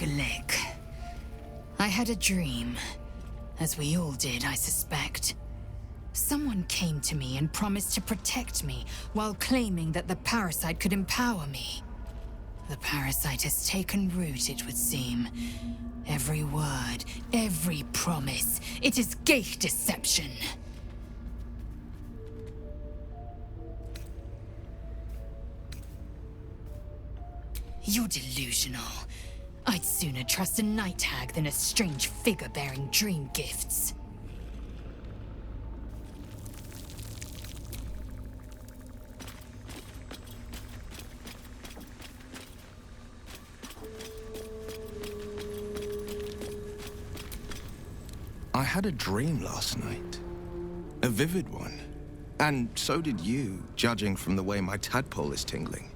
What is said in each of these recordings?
a lick. I had a dream, as we all did, I suspect. Someone came to me and promised to protect me while claiming that the parasite could empower me. The parasite has taken root, it would seem. Every word, every promise, it is gate deception. You're delusional. I'd sooner trust a night hag than a strange figure bearing dream gifts. I had a dream last night. A vivid one. And so did you, judging from the way my tadpole is tingling.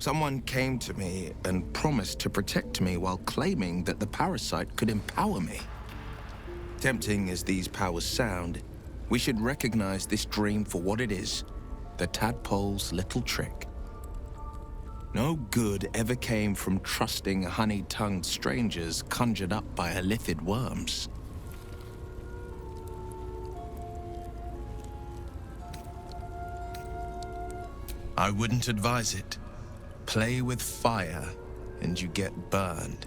Someone came to me and promised to protect me while claiming that the parasite could empower me. Tempting as these powers sound, we should recognize this dream for what it is, the tadpole's little trick. No good ever came from trusting honey-tongued strangers conjured up by elithid worms. I wouldn't advise it. Play with fire, and you get burned.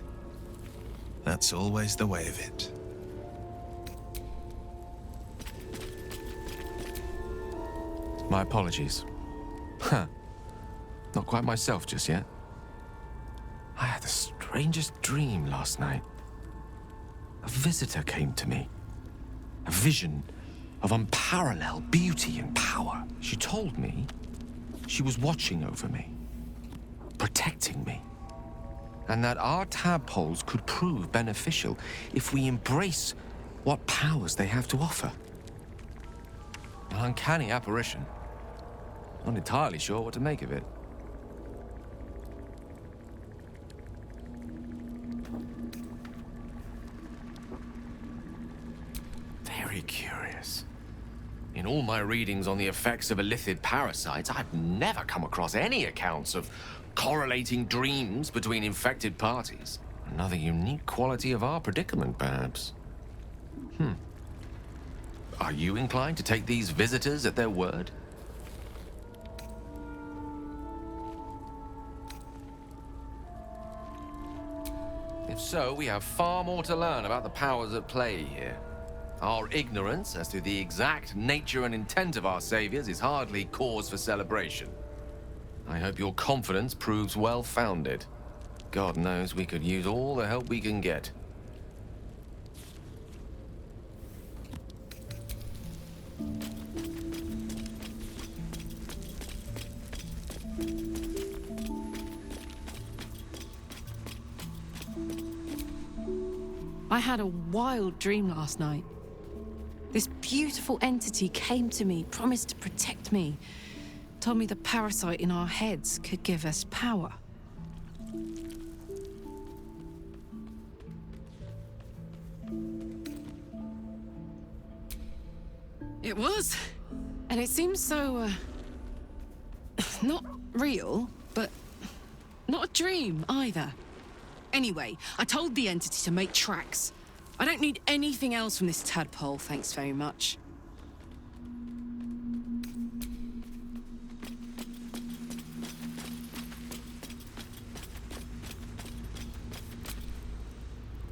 That's always the way of it. My apologies. Not quite myself just yet. I had the strangest dream last night. A visitor came to me. A vision of unparalleled beauty and power. She told me she was watching over me, protecting me, and that our tadpoles could prove beneficial if we embrace what powers they have to offer. An uncanny apparition. Not entirely sure what to make of it. Very curious. In all my readings on the effects of elithid parasites, I've never come across any accounts of correlating dreams between infected parties. Another unique quality of our predicament, perhaps. Are you inclined to take these visitors at their word? If so, we have far more to learn about the powers at play here. Our ignorance as to the exact nature and intent of our saviors is hardly cause for celebration. I hope your confidence proves well-founded. God knows we could use all the help we can get. I had a wild dream last night. This beautiful entity came to me, promised to protect me, told me the parasite in our heads could give us power. It was. And it seems so, not real, but not a dream either. Anyway, I told the entity to make tracks. I don't need anything else from this tadpole, thanks very much.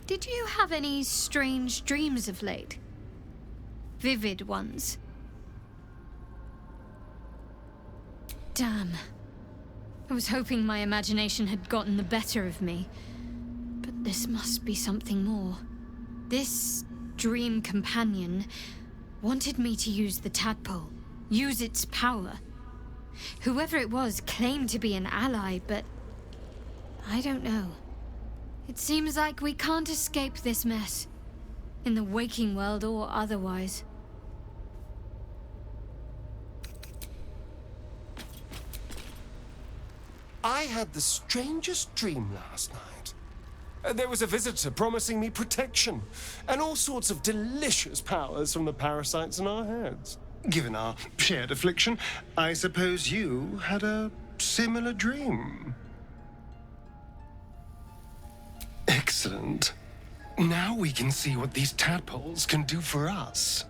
Did you have any strange dreams of late? Vivid ones? Damn. I was hoping my imagination had gotten the better of me. But this must be something more. This dream companion wanted me to use the tadpole, use its power. Whoever it was claimed to be an ally, but I don't know. It seems like we can't escape this mess, in the waking world or otherwise. I had the strangest dream last night. There was a visitor promising me protection and all sorts of delicious powers from the parasites in our heads. Given our shared affliction, I suppose you had a similar dream. Excellent. Now we can see what these tadpoles can do for us.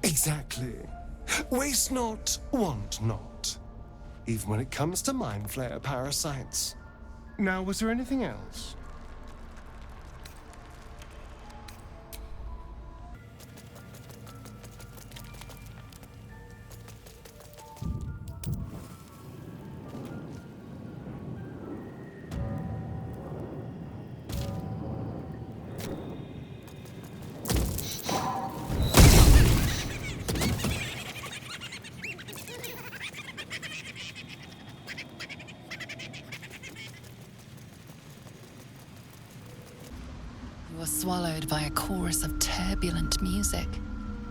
Exactly. Waste not, want not. Even when it comes to mind flayer parasites. Now, was there anything else? You are swallowed by a chorus of turbulent music.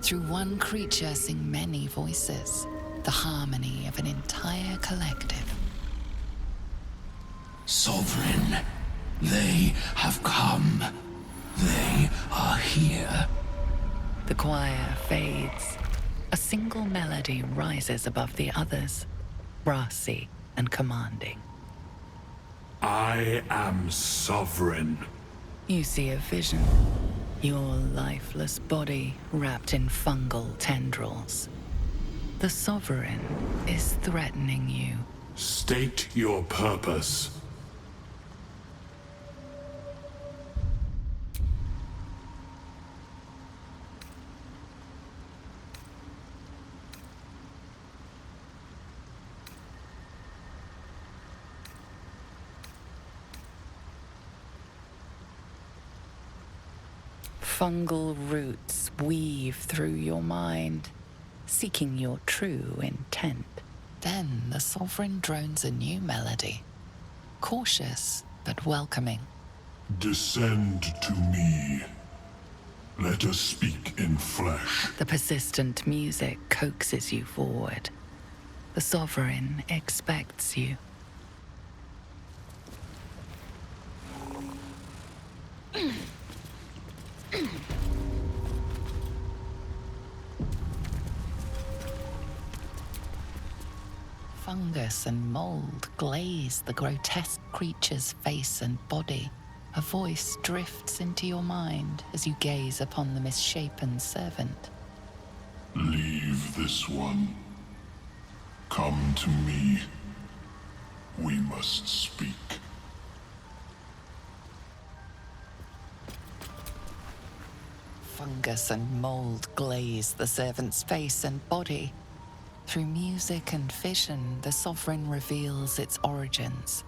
Through one creature sing many voices, the harmony of an entire collective. Sovereign, they have come. They are here. The choir fades. A single melody rises above the others, brassy and commanding. I am sovereign. You see a vision. Your lifeless body wrapped in fungal tendrils. The Sovereign is threatening you. State your purpose. Fungal roots weave through your mind, seeking your true intent. Then the Sovereign drones a new melody, cautious but welcoming. Descend to me. Let us speak in flesh. The persistent music coaxes you forward. The Sovereign expects you. Fungus and mold glaze the grotesque creature's face and body. A voice drifts into your mind as you gaze upon the misshapen servant. Leave this one. Come to me. We must speak. Fungus and mold glaze the servant's face and body. Through music and vision, the Sovereign reveals its origins.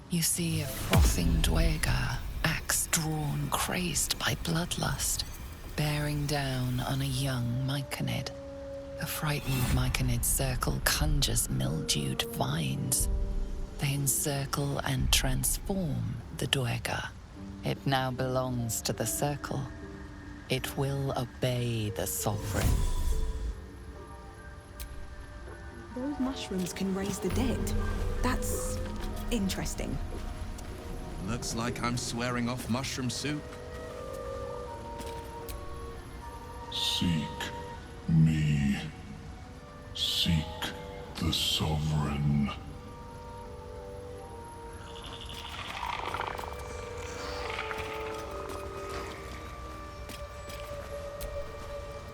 You see a frothing Dweger, axe drawn, crazed by bloodlust, bearing down on a young myconid. A frightened myconid circle conjures mildewed vines. They encircle and transform the Dweger. It now belongs to the circle. It will obey the Sovereign. Those mushrooms can raise the dead. That's interesting. Looks like I'm swearing off mushroom soup. Seek me. Seek the Sovereign.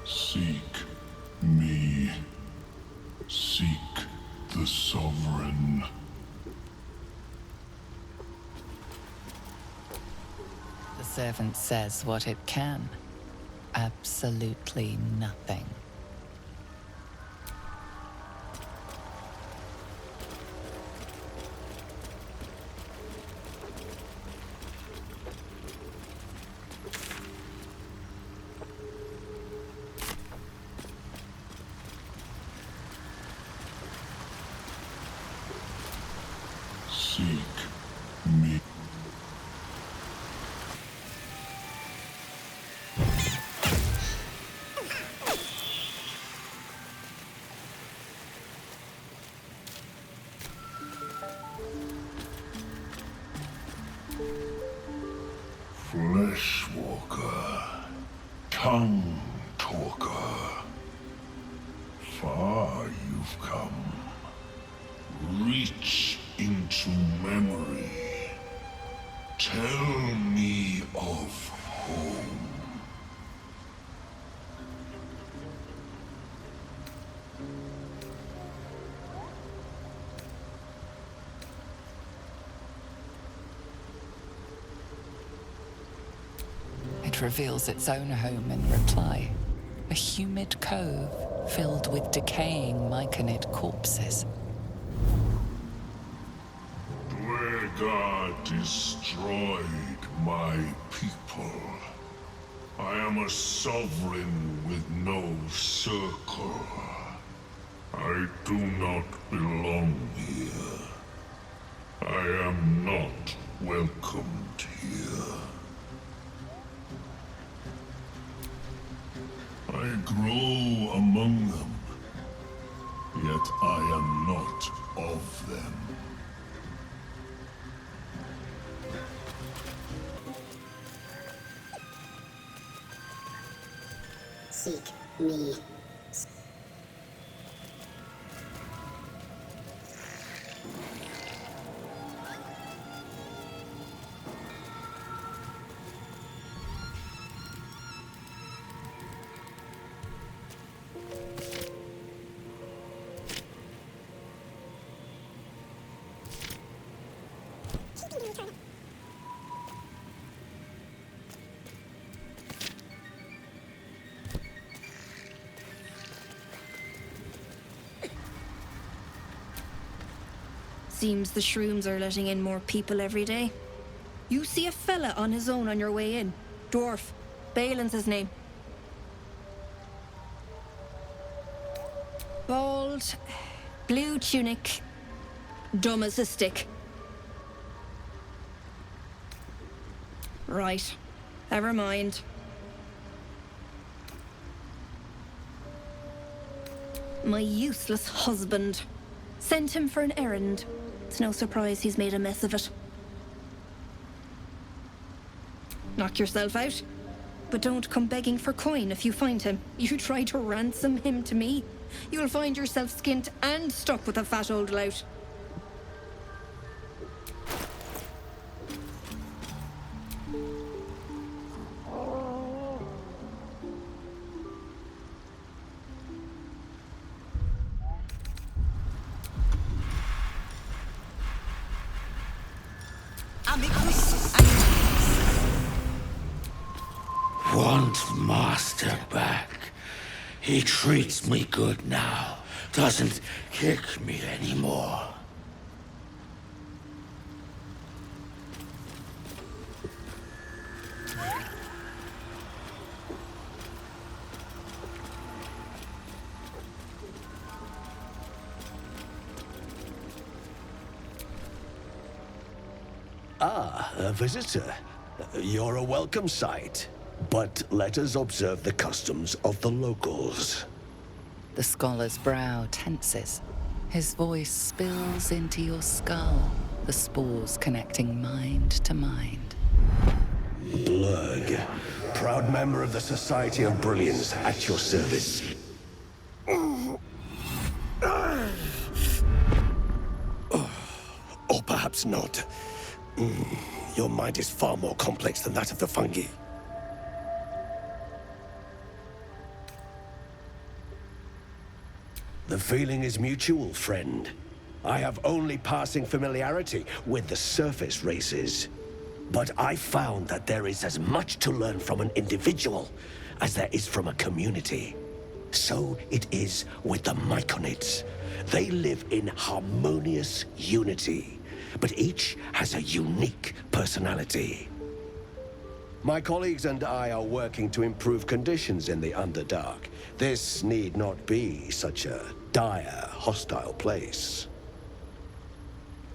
Seek me. Seek the Sovereign. The servant says what it can. Absolutely nothing. Seek me. Fleshwalker, tongue talker, far you've come. Reach into memory. it reveals its own home in reply. A humid cove filled with decaying myconid corpses. Dwegar destroyed my people. I am a sovereign with no circle. I do not belong here. I am not welcomed here. I grow among them, yet I am not of them. Seek me. Seems the shrooms are letting in more people every day. You see a fella on his own on your way in. Dwarf. Balin's his name. Bald, blue tunic, dumb as a stick. Right. Never mind. My useless husband. Sent him for an errand. It's no surprise he's made a mess of it. Knock yourself out. But don't come begging for coin if you find him. You try to ransom him to me, you'll find yourself skint and stuck with a fat old lout. Want Master back. He treats me good now. Doesn't kick me anymore. Ah, a visitor. You're a welcome sight. But let us observe the customs of the locals. The scholar's brow tenses. His voice spills into your skull, the spores connecting mind to mind. Blurg, proud member of the Society of Brilliance, at your service. Or perhaps not. Your mind is far more complex than that of the fungi. The feeling is mutual, friend. I have only passing familiarity with the surface races. But I found that there is as much to learn from an individual as there is from a community. So it is with the Myconids. They live in harmonious unity, but each has a unique personality. My colleagues and I are working to improve conditions in the Underdark. This need not be such a dire, hostile place.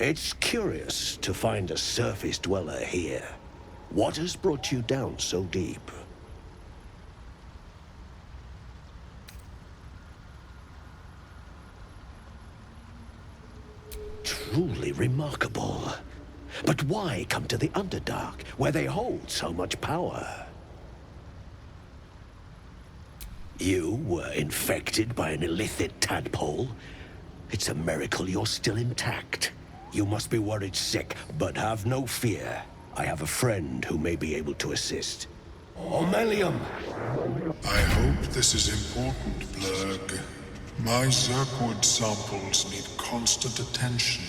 It's curious to find a surface dweller here. What has brought you down so deep? Truly remarkable. But why come to the Underdark, where they hold so much power? You were infected by an illithid tadpole? It's a miracle you're still intact. You must be worried sick, but have no fear. I have a friend who may be able to assist. Omelium! I hope this is important, Blurg. My Zirkwood samples need constant attention.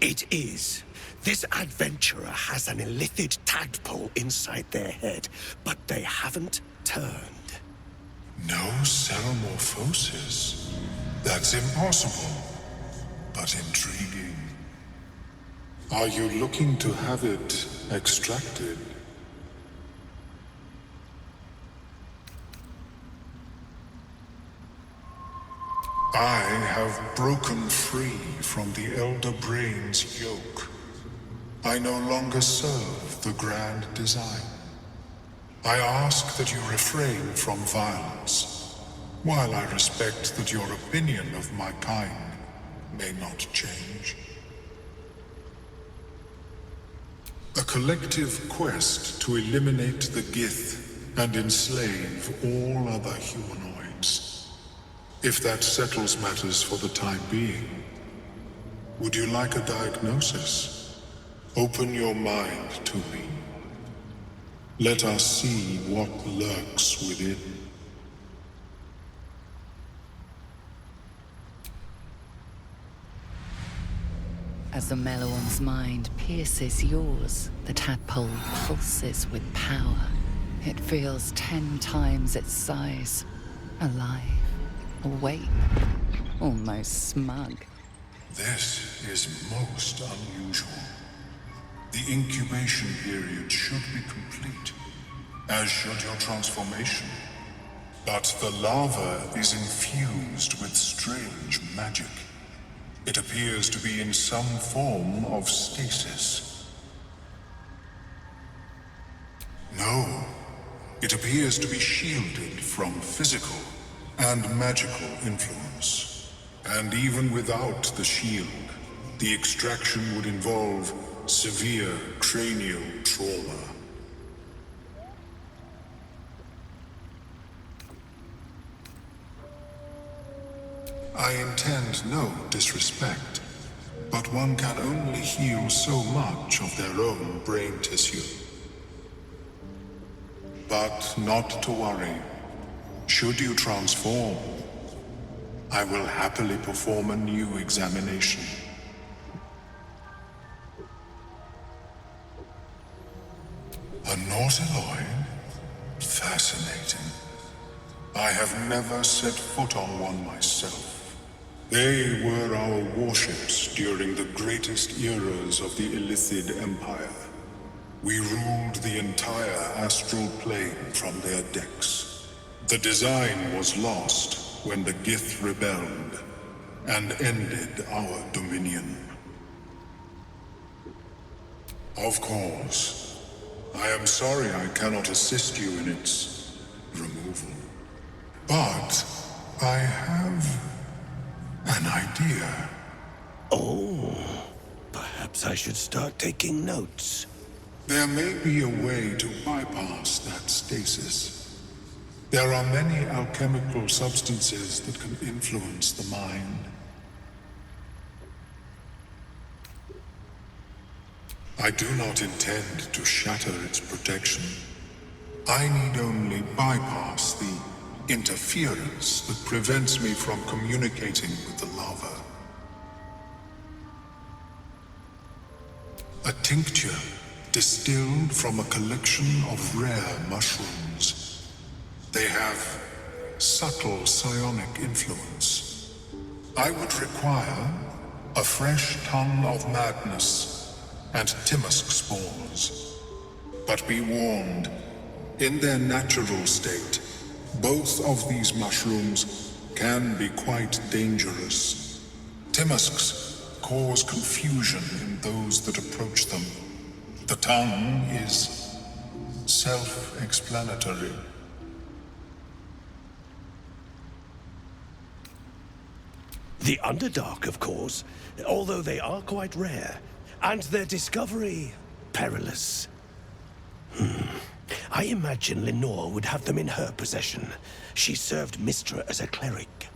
It is. This adventurer has an illithid tadpole inside their head, but they haven't turned. No ceremorphosis. That's impossible, but intriguing. Are you looking to have it extracted? I have broken free from the Elder Brain's yoke. I no longer serve the grand design. I ask that you refrain from violence, while I respect that your opinion of my kind may not change. A collective quest to eliminate the Gith and enslave all other humanoids. If that settles matters for the time being, would you like a diagnosis? Open your mind to me. Let us see what lurks within. As the Meloan's mind pierces yours, the tadpole pulses with power. It feels 10 times its size. Alive. Awake. Almost smug. This is most unusual. The incubation period should be complete, as should your transformation. But the larva is infused with strange magic. It appears to be in some form of stasis. No, it appears to be shielded from physical and magical influence. And even without the shield, the extraction would involve severe cranial trauma. I intend no disrespect, but one can only heal so much of their own brain tissue. But not to worry. Should you transform, I will happily perform a new examination. A Nautiloid? Fascinating. I have never set foot on one myself. They were our warships during the greatest eras of the Illithid Empire. We ruled the entire astral plane from their decks. The design was lost when the Gith rebelled and ended our dominion. Of course, I am sorry I cannot assist you in its removal. But I have an idea. Oh, perhaps I should start taking notes. There may be a way to bypass that stasis. There are many alchemical substances that can influence the mind. I do not intend to shatter its protection. I need only bypass the interference that prevents me from communicating with the larva. A tincture distilled from a collection of rare mushrooms. They have subtle psionic influence. I would require a fresh tongue of madness and Timosk spores. But be warned, in their natural state, both of these mushrooms can be quite dangerous. Timosks cause confusion in those that approach them. The tongue is self-explanatory. The Underdark, of course, although they are quite rare, and their discovery perilous. I imagine Lenore would have them in her possession. She served Mistra as a cleric.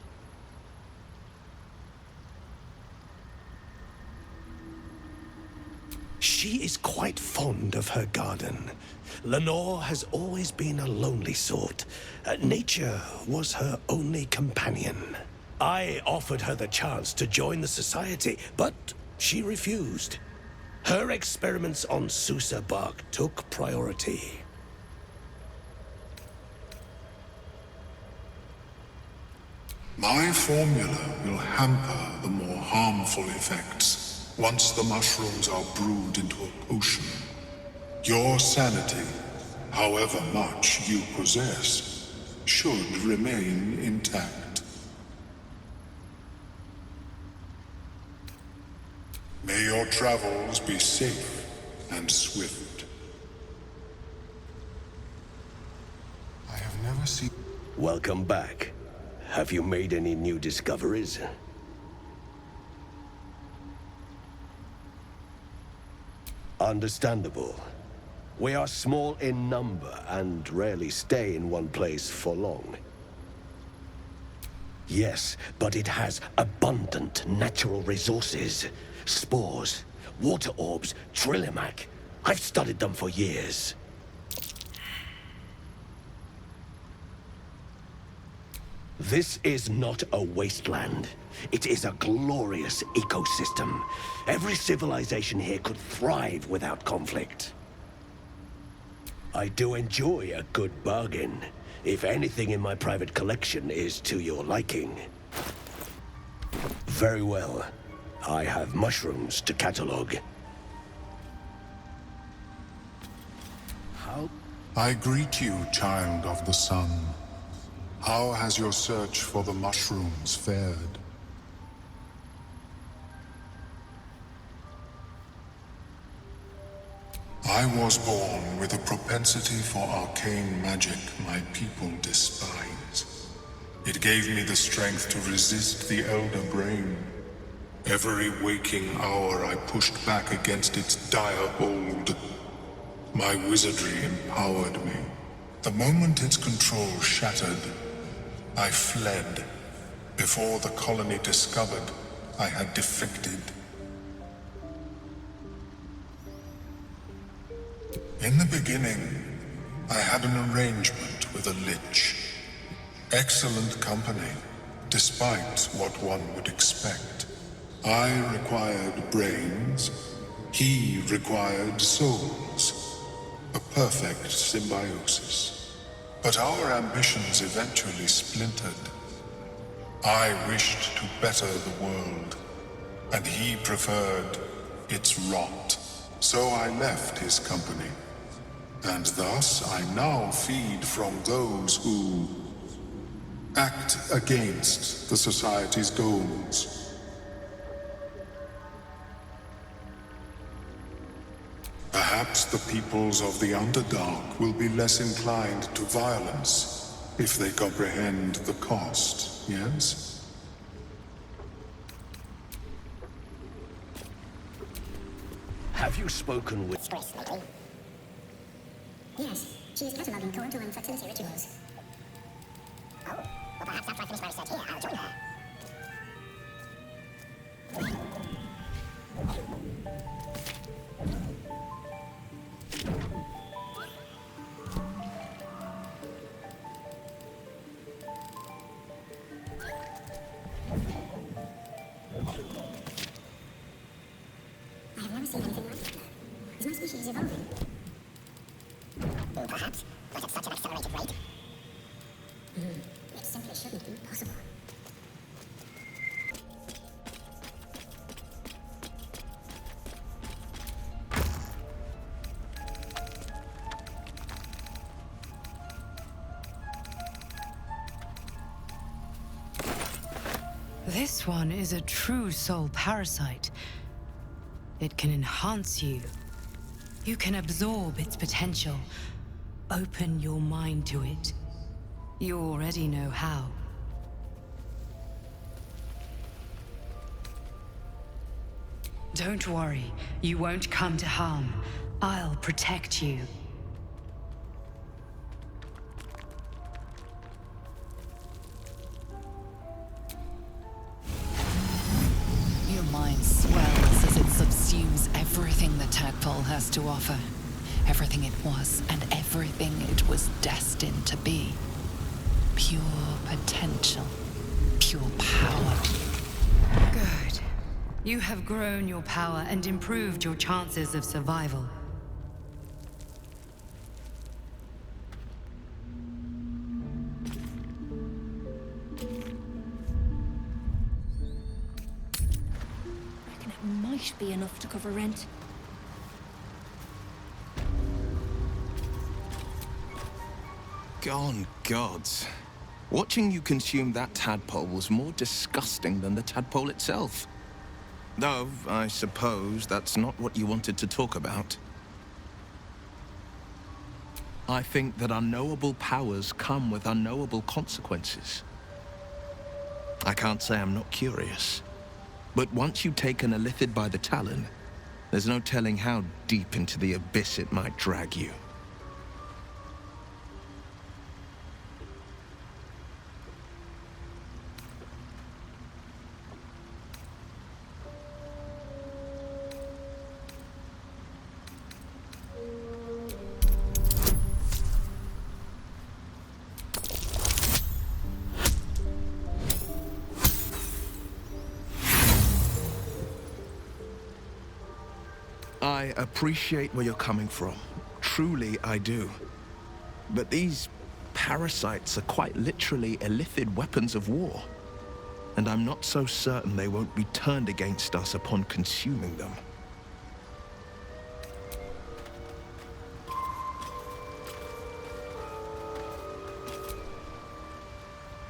She is quite fond of her garden. Lenore has always been a lonely sort. Nature was her only companion. I offered her the chance to join the society, but she refused. Her experiments on Susa bark took priority. My formula will hamper the more harmful effects once the mushrooms are brewed into a potion. Your sanity, however much you possess, should remain intact. May your travels be safe and swift. I have never seen... Welcome back. Have you made any new discoveries? Understandable. We are small in number and rarely stay in one place for long. Yes, but it has abundant natural resources. Spores, water orbs, Trillimac. I've studied them for years. This is not a wasteland. It is a glorious ecosystem. Every civilization here could thrive without conflict. I do enjoy a good bargain, if anything in my private collection is to your liking. Very well. I have mushrooms to catalog. How? I greet you, child of the sun. How has your search for the mushrooms fared? I was born with a propensity for arcane magic my people despise. It gave me the strength to resist the Elder Brain. Every waking hour I pushed back against its dire hold. My wizardry empowered me. The moment its control shattered, I fled. Before the colony discovered I had defected. In the beginning, I had an arrangement with a lich. Excellent company, despite what one would expect. I required brains, he required souls. A perfect symbiosis. But our ambitions eventually splintered. I wished to better the world, and he preferred its rot. So I left his company. And thus I now feed from those who act against the Society's goals. Perhaps the peoples of the Underdark will be less inclined to violence if they comprehend the cost, yes? Have you spoken with... Stress lately? Yes, she is cataloguing coronal and fertility rituals. Oh, well perhaps after I finish my research here, I'll join her. I have never seen anything like it. Is my species evolving? Or perhaps, but at such an accelerated rate. It simply shouldn't be possible. This one is a true soul parasite. It can enhance you. You can absorb its potential. Open your mind to it. You already know how. Don't worry, you won't come to harm. I'll protect you. Your mind swells as it subsumes everything the tadpole has to offer. Everything it was and everything it was destined to be. Pure potential. Pure power. Good. You have grown your power and improved your chances of survival. Reckon it might be enough to cover rent. Gone gods. Watching you consume that tadpole was more disgusting than the tadpole itself. Though, I suppose that's not what you wanted to talk about. I think that unknowable powers come with unknowable consequences. I can't say I'm not curious. But once you've taken a Illithid by the talon, there's no telling how deep into the abyss it might drag you. I appreciate where you're coming from. Truly, I do. But these parasites are quite literally Illithid weapons of war. And I'm not so certain they won't be turned against us upon consuming them.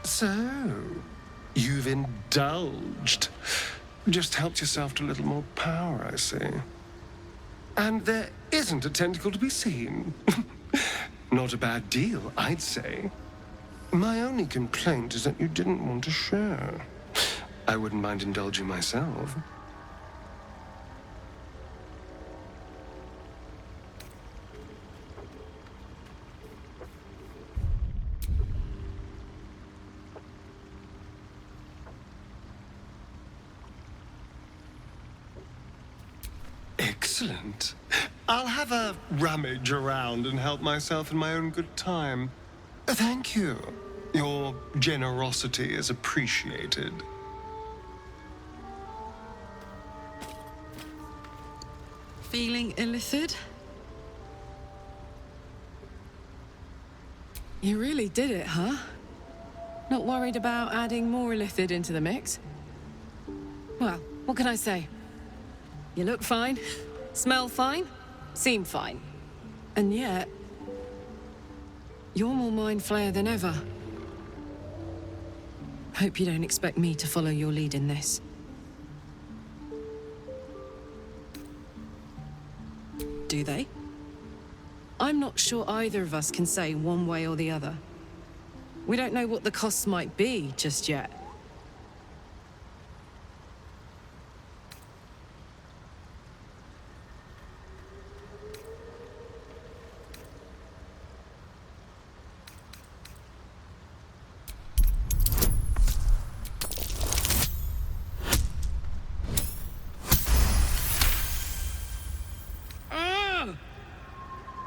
So, you've indulged. Just helped yourself to a little more power, I see. And there isn't a tentacle to be seen. Not a bad deal, I'd say. My only complaint is that you didn't want to share. I wouldn't mind indulging myself. Excellent. I'll have a rummage around and help myself in my own good time. Thank you. Your generosity is appreciated. Feeling Illithid? You really did it, huh? Not worried about adding more Illithid into the mix? Well, what can I say? You look fine, smell fine, seem fine. And yet, you're more mind flayer than ever. Hope you don't expect me to follow your lead in this. Do they? I'm not sure either of us can say one way or the other. We don't know what the costs might be just yet.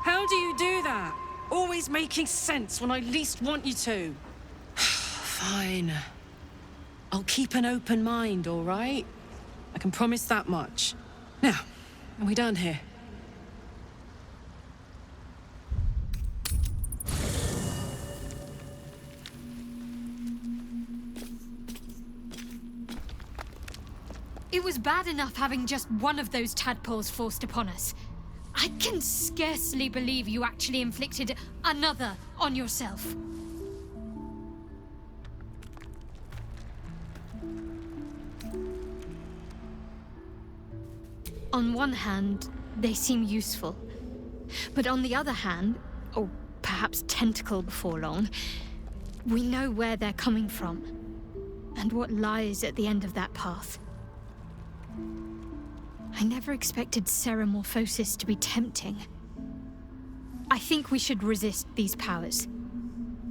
How do you do that? Always making sense when I least want you to. Fine. I'll keep an open mind, all right? I can promise that much. Now, are we done here? It was bad enough having just one of those tadpoles forced upon us. I can scarcely believe you actually inflicted another on yourself. On one hand, they seem useful. But on the other hand, or perhaps tentacle before long, we know where they're coming from and what lies at the end of that path. I never expected Ceramorphosis to be tempting. I think we should resist these powers.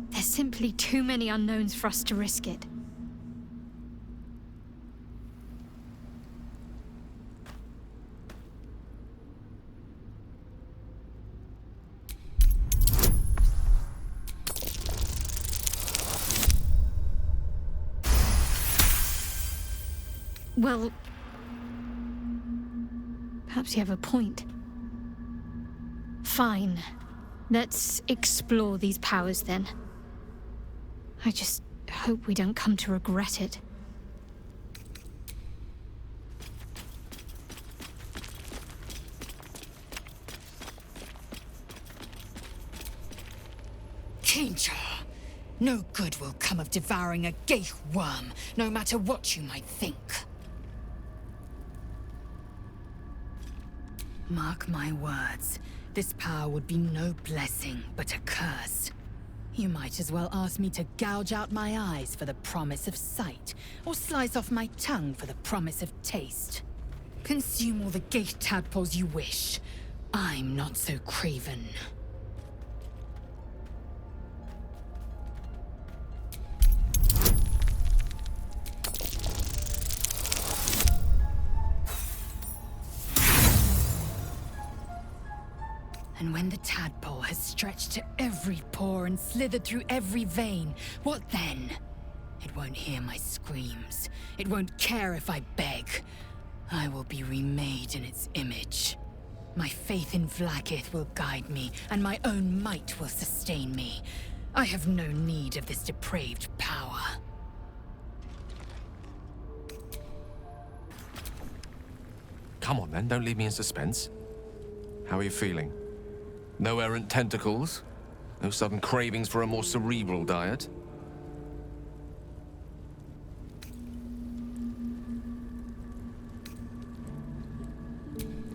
There's simply too many unknowns for us to risk it. Well, Perhaps you have a point. Fine. Let's explore these powers then. I just hope we don't come to regret it. Danger! No good will come of devouring a Geich worm, no matter what you might think. Mark my words, this power would be no blessing, but a curse. You might as well ask me to gouge out my eyes for the promise of sight, or slice off my tongue for the promise of taste. Consume all the Geich tadpoles you wish. I'm not so craven. And when the tadpole has stretched to every pore and slithered through every vein, what then? It won't hear my screams. It won't care if I beg. I will be remade in its image. My faith in Vlaakith will guide me, and my own might will sustain me. I have no need of this depraved power. Come on then, don't leave me in suspense. How are you feeling? No errant tentacles? No sudden cravings for a more cerebral diet?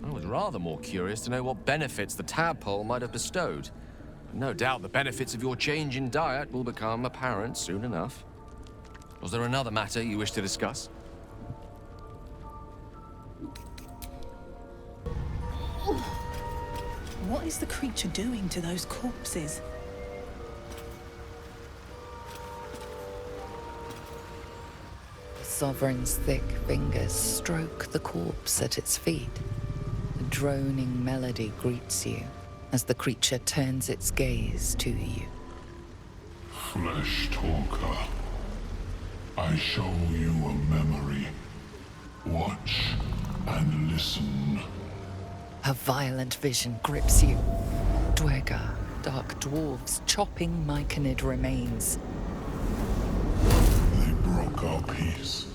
I was rather more curious to know what benefits the tadpole might have bestowed. No doubt the benefits of your change in diet will become apparent soon enough. Was there another matter you wish to discuss? What is the creature doing to those corpses? The Sovereign's thick fingers stroke the corpse at its feet. A droning melody greets you as the creature turns its gaze to you. Flesh talker, I show you a memory. Watch and listen. A violent vision grips you. Dwergar, dark dwarves chopping myconid remains. They broke our peace.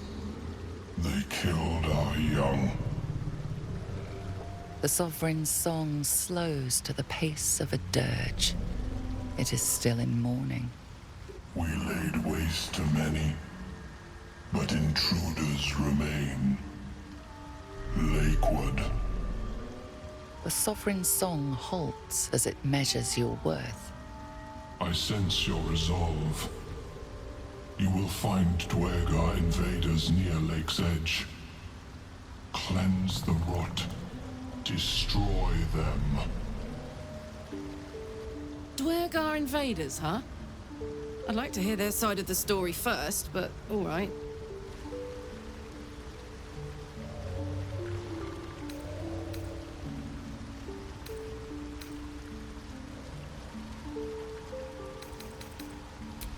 They killed our young. The Sovereign's song slows to the pace of a dirge. It is still in mourning. We laid waste to many, but intruders remain. Lakewood. The Sovereign's song halts as it measures your worth. I sense your resolve. You will find Dwergar invaders near Lake's edge. Cleanse the rot. Destroy them. Dwergar invaders, huh? I'd like to hear their side of the story first, but all right.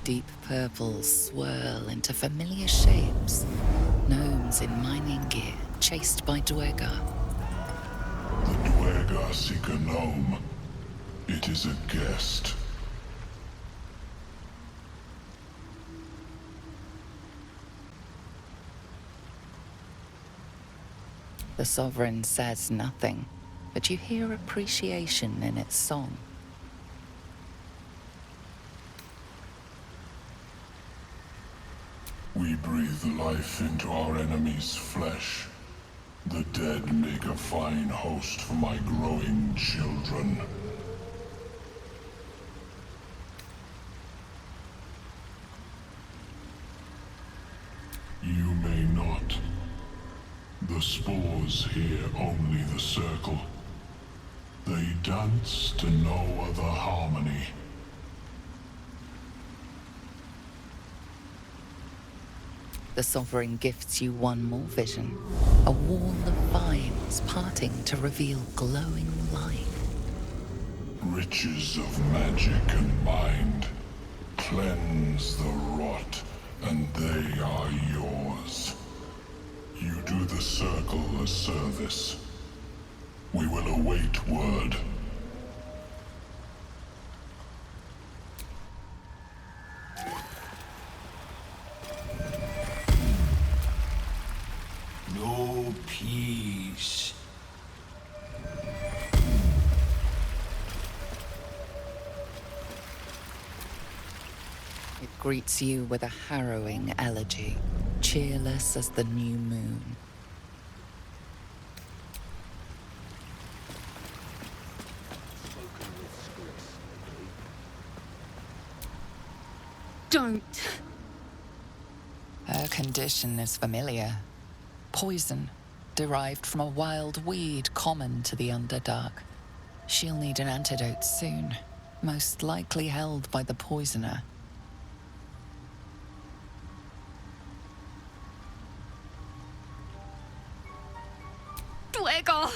Deep purples swirl into familiar shapes. Gnomes in mining gear, chased by Dwergar. The Dwergar seek a gnome. It is a guest. The Sovereign says nothing, but you hear appreciation in its song. We breathe life into our enemy's flesh. The dead make a fine host for my growing children. You may not. The spores hear only the circle. They dance to no other harmony. The Sovereign gifts you one more vision. A wall of vines parting to reveal glowing light. Riches of magic and mind. Cleanse the rot, and they are yours. You do the circle a service. We will await word. No peace. It greets you with a harrowing elegy, cheerless as the new moon. Don't. Her condition is familiar. Poison, derived from a wild weed common to the Underdark. She'll need an antidote soon, most likely held by the poisoner. Dwegar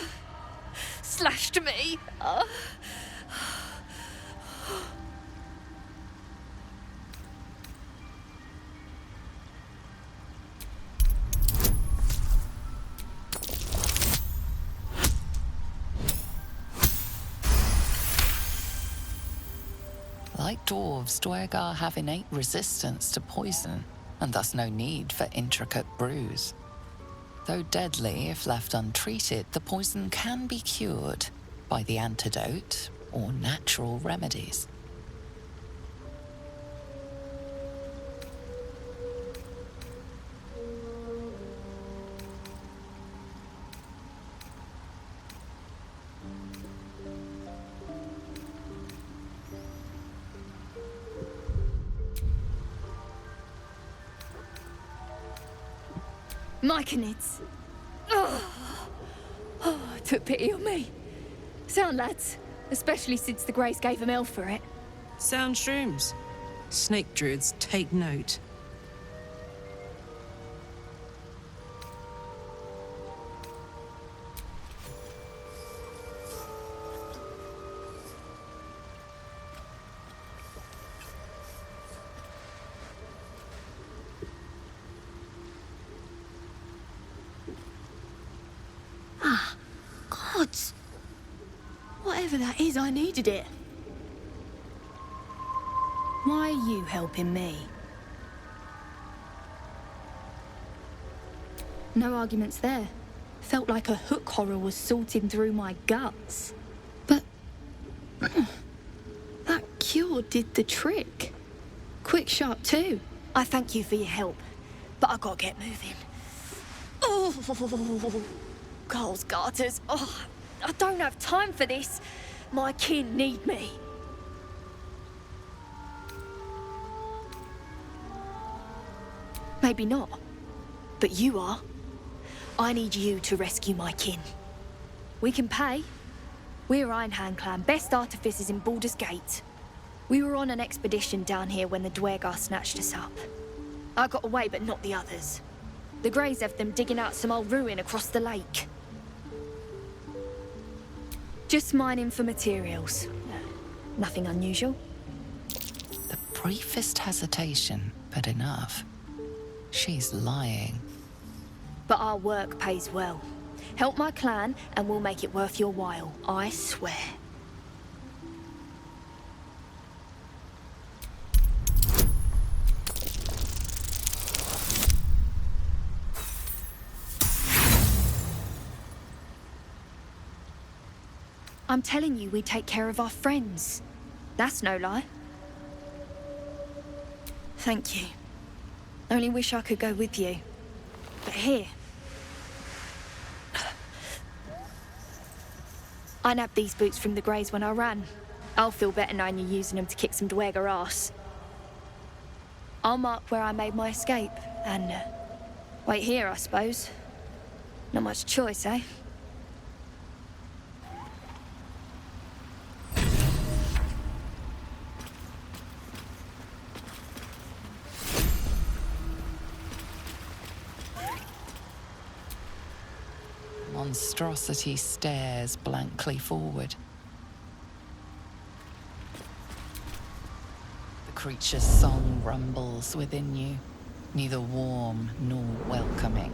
slashed me. Like dwarves, Dwegar have innate resistance to poison, and thus no need for intricate brews. Though deadly if left untreated, the poison can be cured by the antidote or natural remedies. Myconids. Took pity on me. Sound, lads. Especially since the Greys gave him hell for it. Sound shrooms. Snake druids, take note. Gods. Whatever that is, I needed it. Why are you helping me? No arguments there. Felt like a hook horror was sorting through my guts. But that cure did the trick. Quick, sharp too. I thank you for your help, but I gotta get moving. Oh, Carl's garters. Oh, I don't have time for this. My kin need me. Maybe not, but you are. I need you to rescue my kin. We can pay. We're Ironhand Clan, best artificers in Baldur's Gate. We were on an expedition down here when the Dwegar snatched us up. I got away, but not the others. The Greys have them digging out some old ruin across the lake. Just mining for materials. Nothing unusual. The briefest hesitation, but enough. She's lying. But our work pays well. Help my clan and we'll make it worth your while, I swear. I'm telling you, we take care of our friends. That's no lie. Thank you. Only wish I could go with you. But here. I nabbed these boots from the Greys when I ran. I'll feel better knowing you're using them to kick some Dwegar ass. I'll mark where I made my escape, and wait here, I suppose. Not much choice, eh? Monstrosity stares blankly forward. The creature's song rumbles within you, neither warm nor welcoming.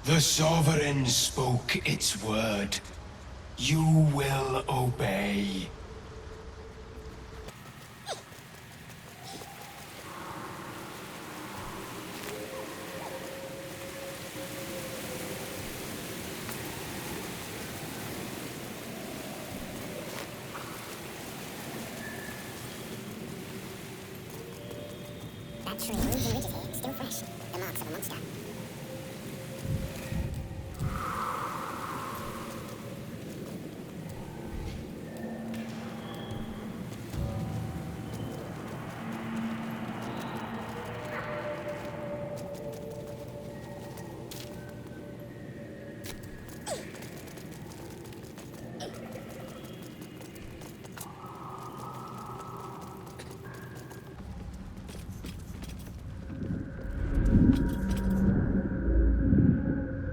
The Sovereign spoke its word. You will obey. That tree moves and ridges here, still fresh. The marks of a monster.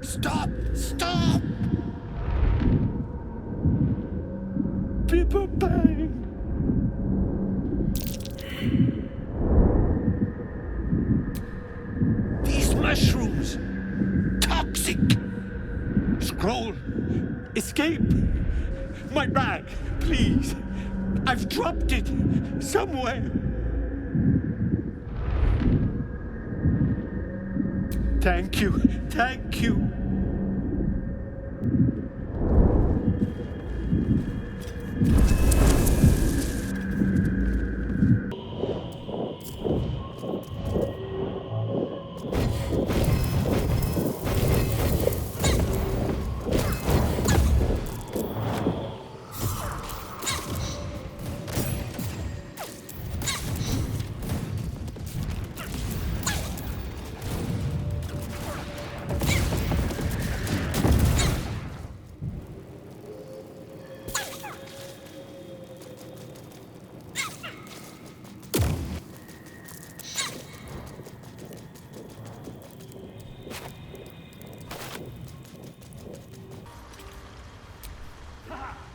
Stop! Stop! Pippa Bang! These mushrooms! Toxic! Scroll! Escape! My bag, please! I've dropped it somewhere! Thank you, thank you!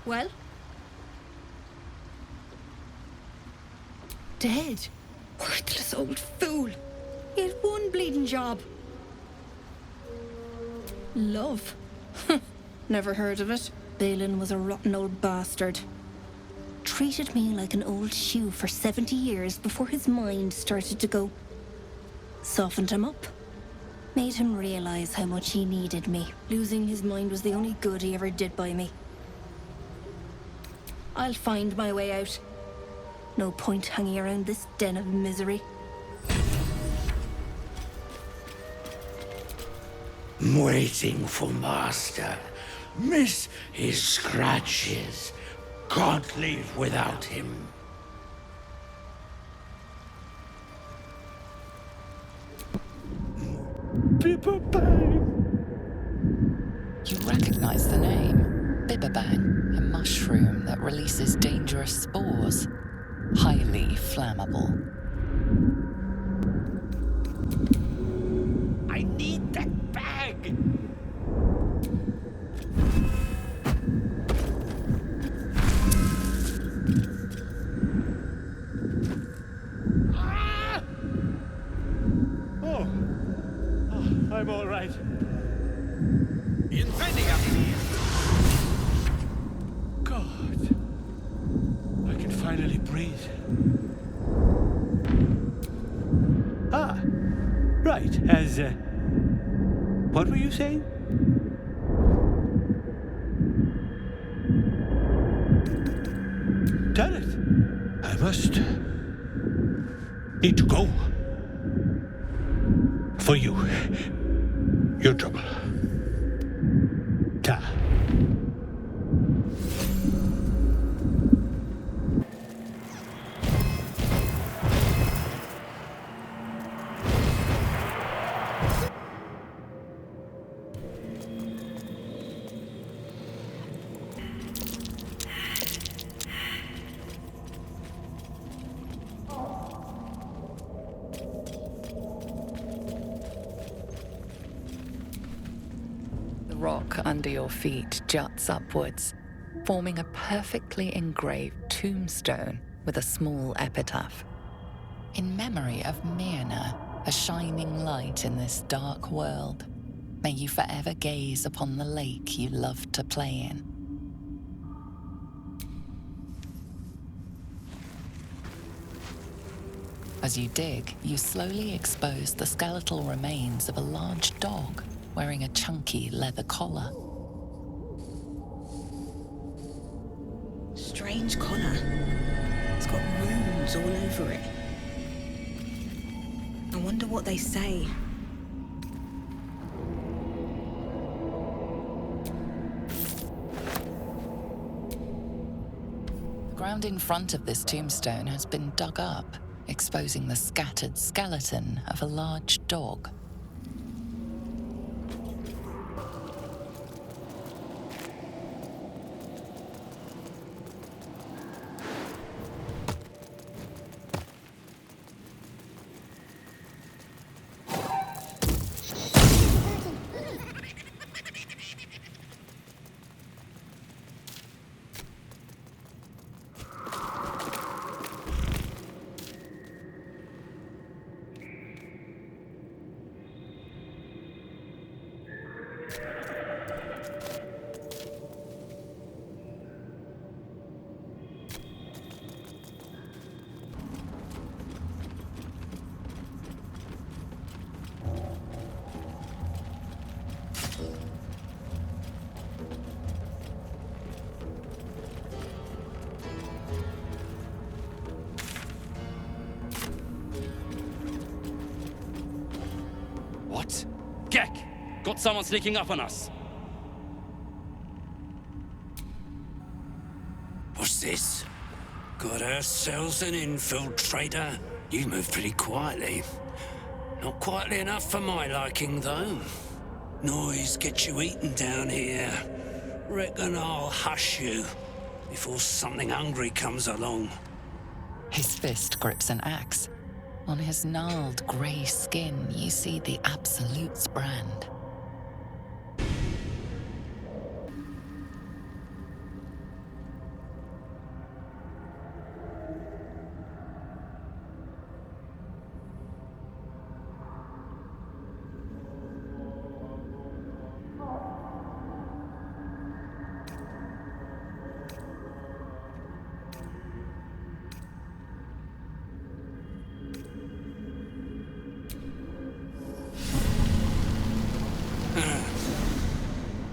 Well? Dead. Worthless old fool. He had one bleeding job. Love. Never heard of it. Balin was a rotten old bastard. Treated me like an old shoe for 70 years before his mind started to go. Softened him up. Made him realize how much he needed me. Losing his mind was the only good he ever did by me. I'll find my way out. No point hanging around this den of misery. I'm waiting for Master. Miss his scratches. Can't leave without him. Pippa Bang! You recognize the name. Bibberbang, a mushroom that releases dangerous spores. Highly flammable. I need that bag! Ah! Oh, I'm all right. God, I can finally breathe. Ah, right, what were you saying? Damn it, I must need to go. For you, your trouble. Ta. The rock under your feet juts upwards, forming a perfectly engraved tombstone with a small epitaph. In memory of Myrna, a shining light in this dark world. May you forever gaze upon the lake you loved to play in. As you dig, you slowly expose the skeletal remains of a large dog wearing a chunky leather collar. Strange collar. It's got runes all over it. I wonder what they say. The ground in front of this tombstone has been dug up, exposing the scattered skeleton of a large dog. What? Gek! Got someone sneaking up on us. What's this? Got ourselves an infiltrator? You move pretty quietly. Not quietly enough for my liking, though. Noise gets you eaten down here. Reckon I'll hush you before something hungry comes along. His fist grips an axe. On his gnarled grey skin, you see the Absolute's brand.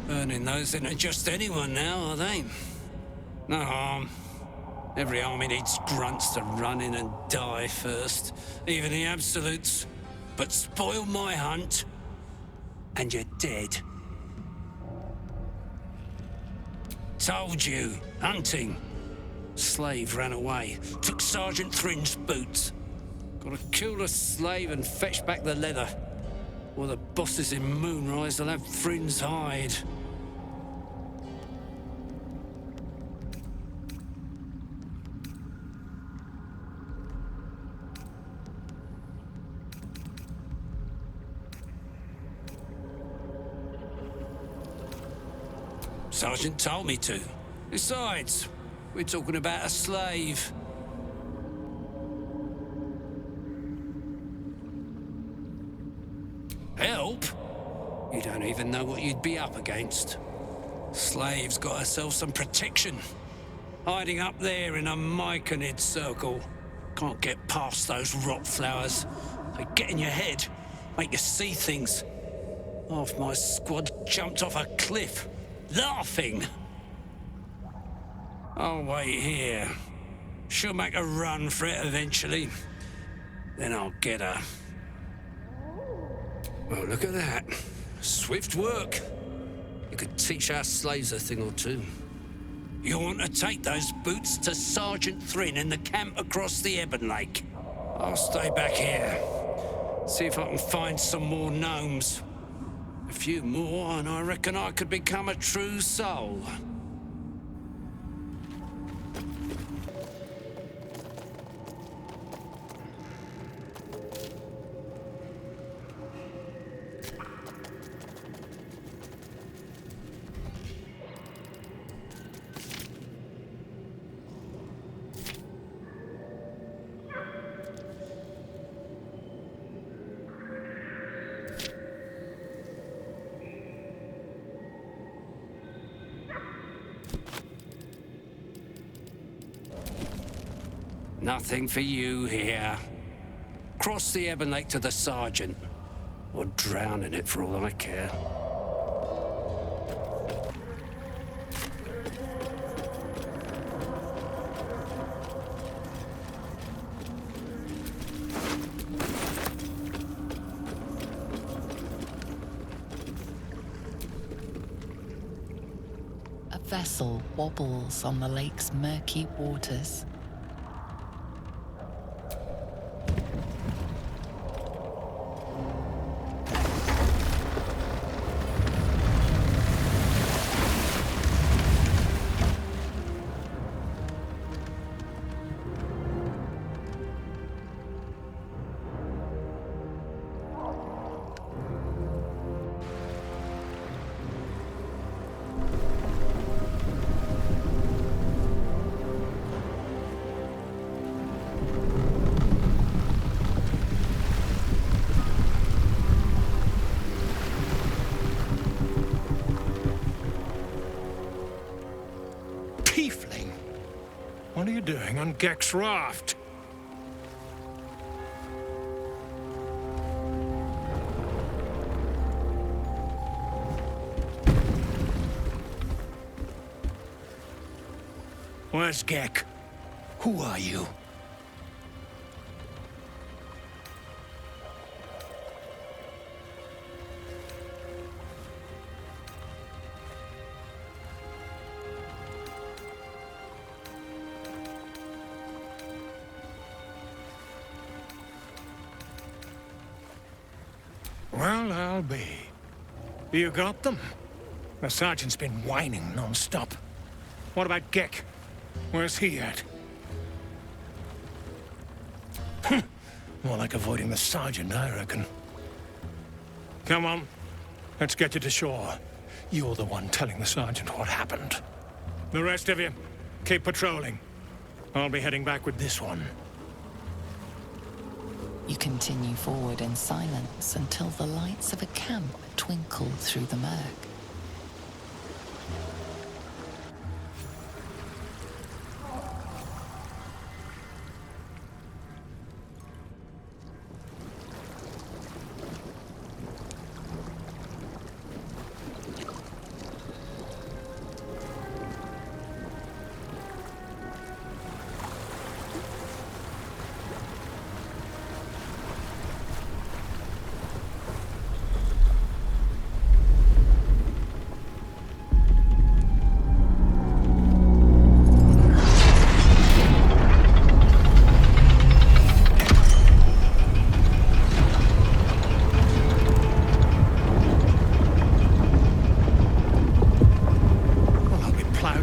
Burning those into just anyone now, are they? No harm. Every army needs grunts to run in and die first. Even the Absolutes. But spoil my hunt, and you're dead. Told you. Hunting. Slave ran away. Took Sergeant Thrin's boots. Gotta kill the slave and fetch back the leather. Or the bosses in Moonrise will have Thrin's hide. Sergeant told me to. Besides, we're talking about a slave. Help? You don't even know what you'd be up against. Slave's got herself some protection. Hiding up there in a myconid circle. Can't get past those rot flowers. They get in your head, make you see things. Half my squad jumped off a cliff, laughing. I'll wait here. She'll make a run for it eventually. Then I'll get her. Oh, look at that. Swift work. You could teach our slaves a thing or two. You want to take those boots to Sergeant Thrin in the camp across the Ebon Lake. I'll stay back here. See if I can find some more gnomes. A few more, and I reckon I could become a true soul. Nothing for you here. Cross the Ebon Lake to the Sergeant. Or drown in it for all I care. A vessel wobbles on the lake's murky waters. Tiefling? What are you doing on Gek's raft? Where's Gek? Who are you? Well, I'll be. You got them? The sergeant's been whining non-stop. What about Gek? Where's he at? More like avoiding the sergeant, I reckon. Come on. Let's get you to shore. You're the one telling the sergeant what happened. The rest of you, keep patrolling. I'll be heading back with this one. You continue forward in silence until the lights of a camp twinkle through the murk.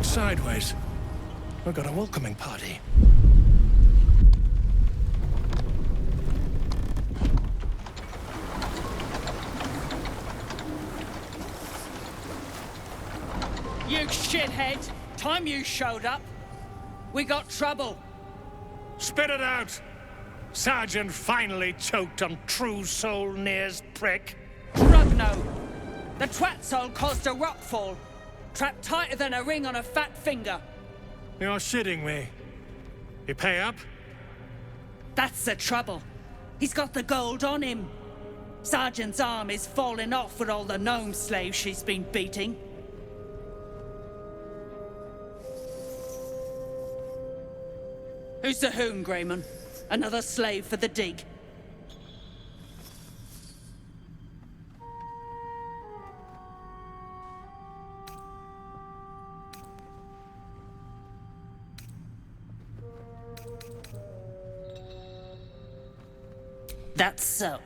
Sideways. We've got a welcoming party. You shithead! Time you showed up. We got trouble. Spit it out! Sergeant finally choked on True Soul Near's prick. Rugno! The twat soul caused a rockfall. Trapped tighter than a ring on a fat finger. You're shitting me. You pay up? That's the trouble. He's got the gold on him. Sergeant's arm is falling off with all the gnome slaves she's been beating. Who's the hoon, Greyman? Another slave for the dig? That's so.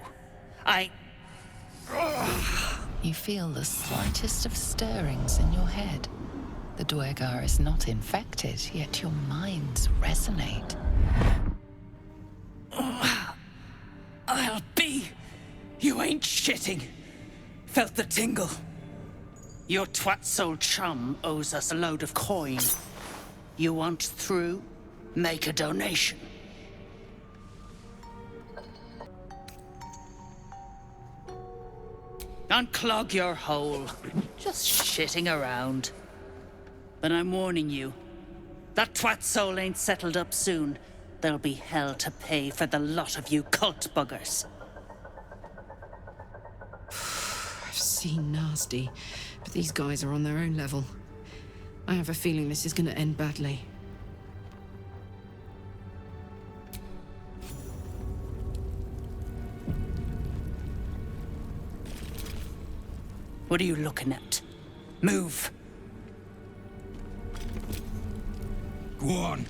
You feel the slightest of stirrings in your head. The Dwergar is not infected, yet your minds resonate. I'll be. You ain't shitting. Felt the tingle. Your twat soul chum owes us a load of coin. You want through? Make a donation. Unclog your hole. Just shitting around. But I'm warning you, that twat soul ain't settled up soon. There'll be hell to pay for the lot of you cult buggers. I've seen nasty, but these guys are on their own level. I have a feeling this is going to end badly. What are you looking at? Move! Go on.